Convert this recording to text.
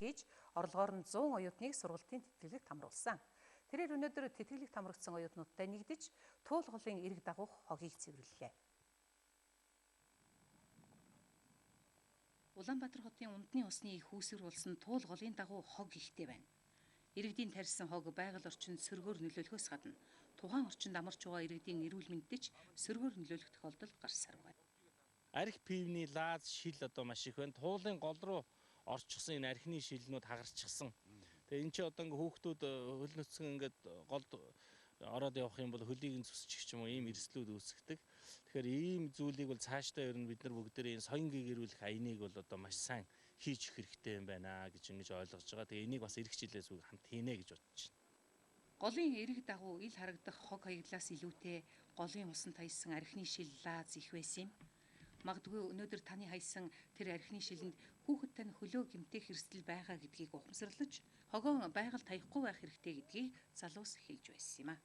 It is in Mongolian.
гэж орлогоор нь 100 оюутныг сургалтын тэтгэлэгт хамруулсан. Тэрээр өнөөдөр тэтгэлэгт хамрагдсан оюутнуудтай нэгдэж туул голын эрэг дагуух хогийг цэвэрлэлээ. Улаанбаатар хотын Ундны усны их үүсвэр болсон туул голын дагуу хог ихтэй байна. Иргэдийн тарьсан хог байгаль орчинд сөргөөр нөлөөлөхөөс гадна тухайн орчинд амарч байгаа иргэдийн эрүүл мэндэд ч сөргөөр нөлөөлөх тохиолдол гарсарвай. Арх пивний лаз шил одоо маш их байна. Туулын гол руу орчихсон энэ архины шилнүүд хагарчихсан. Тэгээ эн чинь одоо ингээ хүүхдүүд хөл нөцгөн ингээд голд ороод явах юм бол хөлийг нь зүсчих ч юм уу ийм эрсдлүүд үүсгдэг. Тэгэхээр ийм зүйлийг бол цаашдаа ер нь бид нар бүгдээ энэ соён гэгэрүүлэх аяныг бол одоо маш сайн хийж өгөх хэрэгтэй юм байна гэж ингэж ойлгож байгаа. Тэгээ энийг бас эх жилээс үг хамт хийнэ гэж бодож байна. Голын эрэг дагуу ил харагдах хог хаяглаас илүүтэй голын усанд хайсан архины шил лаз их байсан юм. Магадгүй өнөөдөр таны хайсан тэр архины шилэнд хүүхэд тань хөлөө гэмтэх эрсдэл байгаа гэдгийг ухамсарлаж хогоон байгальд хаяхгүй байх хэрэгтэй гэдгийг залуус хэлж байсан юм а.